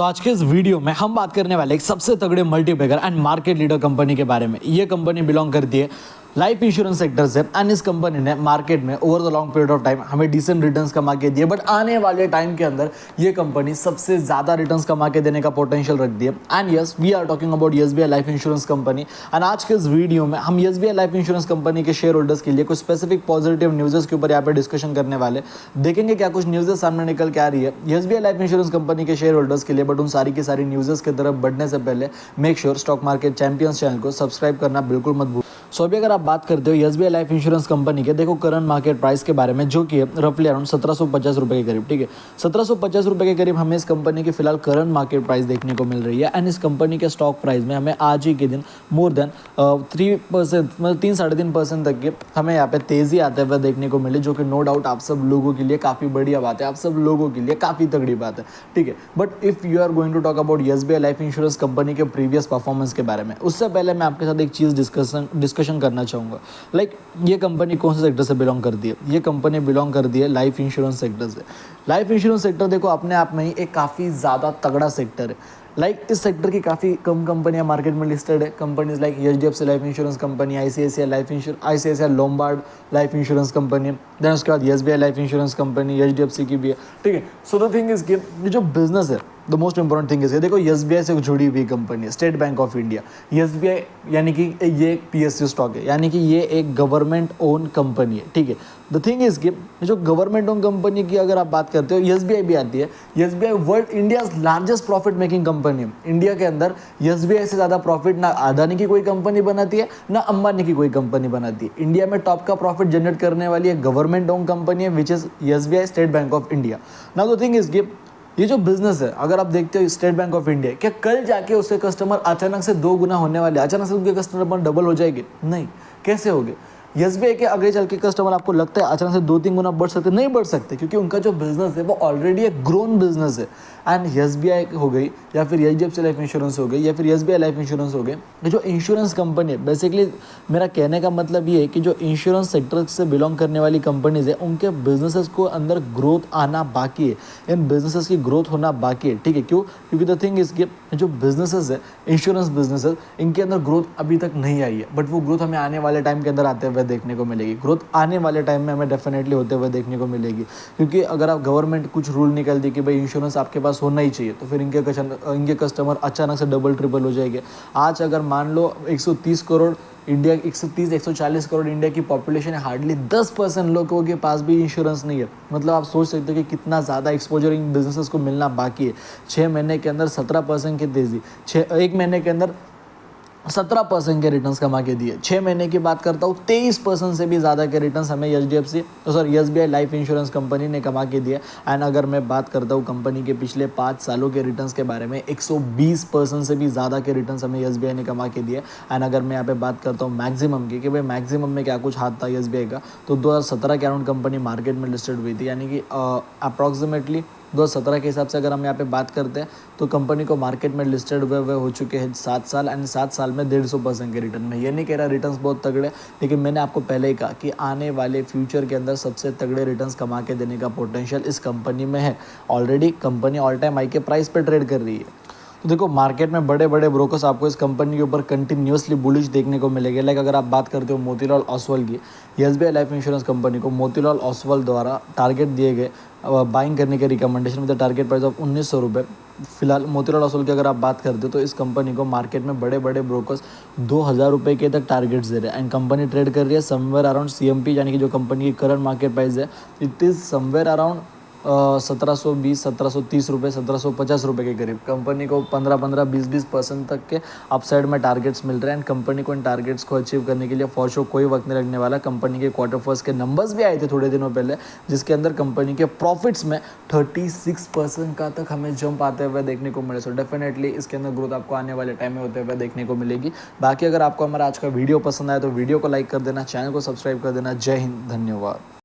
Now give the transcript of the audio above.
आज के इस वीडियो में हम बात करने वाले एक सबसे तगड़े multibagger and market leader company के बारे में। ये कंपनी बिलोंग करती है लाइफ इंश्योरेंस सेक्टर से एंड इस कंपनी ने मार्केट में over the long period of time हमें डिसेंट रिटर्न्स कमा के दिए, बट आने वाले टाइम के अंदर ये कंपनी सबसे ज़्यादा रिटर्न्स कमा के देने का पोटेंशियल रख दिए। And yes, we are talking about SBI life insurance company. एंड आज के इस वीडियो में हम एसबीआई लाइफ इंश्योरेंस कंपनी के शेयर होल्डर्स के लिए कुछ स्पेसिफिक पॉजिटिव न्यूज़ के ऊपर यहाँ पे डिस्कशन करने वाले, देखेंगे क्या कुछ न्यूज़ सामने निकल के आ रही है एसबीआई लाइफ इंश्योरेंस कंपनी के शेयर होल्डर्स के लिए। बट उन सारी की सारी न्यूज़ की तरफ बढ़ने से पहले make sure stock market champions channel को सब्सक्राइब करना बिल्कुल मत भूल। सो अभी अगर आप बात करते हो एसबीआई लाइफ इंश्योरेंस कंपनी के, देखो करंट मार्केट प्राइस के बारे में, जो कि है रफली अराउंड 1750 रुपये के करीब। ठीक है, 1750 रुपये के करीब हमें इस कंपनी की फिलहाल करंट मार्केट प्राइस देखने को मिल रही है। एंड इस कंपनी के स्टॉक प्राइस में हमें आज ही के दिन मोर देन 3% मतलब 3-3.5% तक की हमें यहाँ पे तेज़ी आते हुए देखने को मिली, जो कि नो डाउट आप सब लोगों के लिए काफ़ी बढ़िया बात है, आप सब लोगों के लिए काफ़ी तगड़ी बात है। ठीक है, but if you are going to talk about SBI life insurance company के प्रीवियस परफॉर्मेंस के बारे में, उससे पहले मैं आपके साथ एक चीज़ डिस्कशन करना चाहूँगा। लाइक ये कंपनी कौन से सेक्टर से बिलोंग करती है? ये कंपनी बिलोंग करती है लाइफ इंश्योरेंस सेक्टर से। लाइफ इंश्योरेंस सेक्टर देखो अपने आप में ही एक काफ़ी ज़्यादा तगड़ा सेक्टर है। लाइक इस सेक्टर की काफ़ी कम कंपनियां मार्केट में लिस्टेड है। Companies like HDFC life insurance company, ICICI Lombard life insurance company, then उसके बाद SBI life insurance company, HDFC की भी है। ठीक है, सो द थिंग इज कि ये जो बिजनेस है, the most important thing is, देखो एसबीआई से जुड़ी हुई कंपनी है state bank of India. SBI यानी कि ये एक पीएसयू स्टॉक है, यानी कि ये एक गवर्नमेंट ओन कंपनी है। ठीक है, द थिंग इज कि जो गवर्नमेंट ओन कंपनी की अगर आप बात करते हो, एसबीआई भी आती है। SBI world India largest profit making company है। इंडिया के अंदर एसबीआई से ज़्यादा प्रॉफिट ना अदानी की कोई कंपनी बनाती है, ना अंबानी की कोई कंपनी बनाती है। इंडिया में टॉप का प्रॉफिट जनरेट करने वाली एक गवर्नमेंट ओन कंपनी है, which is SBI state bank of India. Now the thing is कि ये जो बिजनेस है, अगर आप देखते हो स्टेट बैंक ऑफ इंडिया, क्या कल जाके उसके कस्टमर अचानक से 2 गुना होने वाले, अचानक से उनके कस्टमर डबल हो जाएंगे? नहीं। कैसे होंगे? एसबीआई के आगे चल के कस्टमर आपको लगता है अचानक से 2-3 गुना बढ़ सकते? नहीं बढ़ सकते, क्योंकि उनका जो बिजनेस है वो ऑलरेडी एक ग्रोन बिजनेस है। एंड एसबीआई हो गई या फिर एचडीएफसी लाइफ इंश्योरेंस हो गई या फिर एसबीआई लाइफ इंश्योरेंस हो गई, ये जो इंश्योरेंस कंपनी है, बेसिकली मेरा कहने का मतलब ये है कि जो इंश्योरेंस सेक्टर से बिलोंग करने वाली कंपनीज है, उनके बिजनेसेस को अंदर ग्रोथ आना बाकी है, इन बिजनेसेस की ग्रोथ होना बाकी है। ठीक है, क्यों? क्योंकि द थिंग इज कि जो बिजनेसेस है, इंश्योरेंस बिजनेसेस, इनके अंदर ग्रोथ अभी तक नहीं आई है, बट वो ग्रोथ हमें आने वाले टाइम के अंदर आते हुए देखने को मिलेगी। ग्रोथ आने वाले टाइम में हमें डेफिनेटली होते हुए देखने को मिलेगी, क्योंकि अगर आप गवर्नमेंट कुछ रूल निकल दी कि भाई इंश्योरेंस आपके पास होना ही चाहिए, तो फिर इनके कस्टमर अचानक से डबल ट्रिपल हो जाएंगे। आज अगर मान लो 130 करोड़ इंडिया, 130-140 करोड़ इंडिया की पॉपुलेशन है, हार्डली 10% लोगों के पास भी इंश्योरेंस नहीं है। मतलब आप सोच सकते हो कि कितना ज़्यादा एक्सपोजर इन बिजनेसेस को मिलना बाकी है। 6 महीने के अंदर 17% की तेज़ी, 1 महीने के अंदर 17% के रिटर्न्स कमा के दिए। 6 महीने की बात करता हूँ, 23% से भी ज़्यादा के रिटर्न्स हमें एसबीआई लाइफ इंश्योरेंस कंपनी ने कमा के दिए। एंड अगर मैं बात करता हूँ कंपनी के पिछले 5 सालों के रिटर्न्स के बारे में, 120% से भी ज़्यादा के रिटर्न्स हमें एसबीआई ने कमा के दिए। एंड अगर मैं यहाँ पे बात करता हूँ मैक्सिमम की, कि भाई मैक्सिमम में क्या कुछ हाथ था एसबीआई का, तो 2017 के अराउंड कंपनी मार्केट में लिस्टेड हुई थी, यानी कि अप्रॉक्सीमेटली 2017 के हिसाब से अगर हम यहाँ पे बात करते हैं तो कंपनी को मार्केट में लिस्टेड हुए हो चुके हैं 7 साल, एंड 7 साल में 150% के रिटर्न में। ये नहीं कह रहा रिटर्न्स बहुत तगड़े, लेकिन मैंने आपको पहले ही कहा कि आने वाले फ्यूचर के अंदर सबसे तगड़े रिटर्न्स कमा के देने का पोटेंशियल इस कंपनी में है। Already company all time high के प्राइस पे ट्रेड कर रही है। तो देखो मार्केट में बड़े बड़े ब्रोकर्स आपको इस कंपनी के ऊपर कंटिन्यूसली बुलिश देखने को मिलेंगे। लाइक अगर आप बात करते हो मोतीलाल ओसवाल की, एसबीआई लाइफ इंश्योरेंस कंपनी को मोतीलाल ओसवाल द्वारा टारगेट दिए गए बाइंग करने के recommendation with the target price of 1900 रुपये। फिलहाल मोतीलाल ओसवाल की अगर आप बात करते हो तो इस कंपनी को मार्केट में बड़े बड़े ब्रोकर्स 2000 रुपये के तक टारगेट्स दे रहे हैं। एंड कंपनी ट्रेड कर रही है समवेयर अराउंड सीएमपी, यानी कि जो कंपनी की करंट मार्केट प्राइस है, इट इज़ समवेयर अराउंड 1720-1730 रुपये, 1750 रुपये के करीब। कंपनी को 15-15, 20-20% तक के अपसाइड में टारगेट्स मिल रहे हैं। एंड कंपनी को इन टारगेट्स को अचीव करने के लिए फॉर श्योर कोई वक्त नहीं लगने वाला। कंपनी के क्वार्टर फर्स्ट के नंबर्स भी आए थे थोड़े दिनों पहले, जिसके अंदर कंपनी के प्रॉफिट्स में 36% का तक हमें जंप आते हुए देखने को मिले। सो डेफिनेटली इसके अंदर ग्रोथ आपको आने वाले टाइम में होते हुए देखने को मिलेगी। बाकी अगर आपको हमारा आज का वीडियो पसंद आया तो वीडियो को लाइक कर देना, चैनल को सब्सक्राइब कर देना। जय हिंद, धन्यवाद।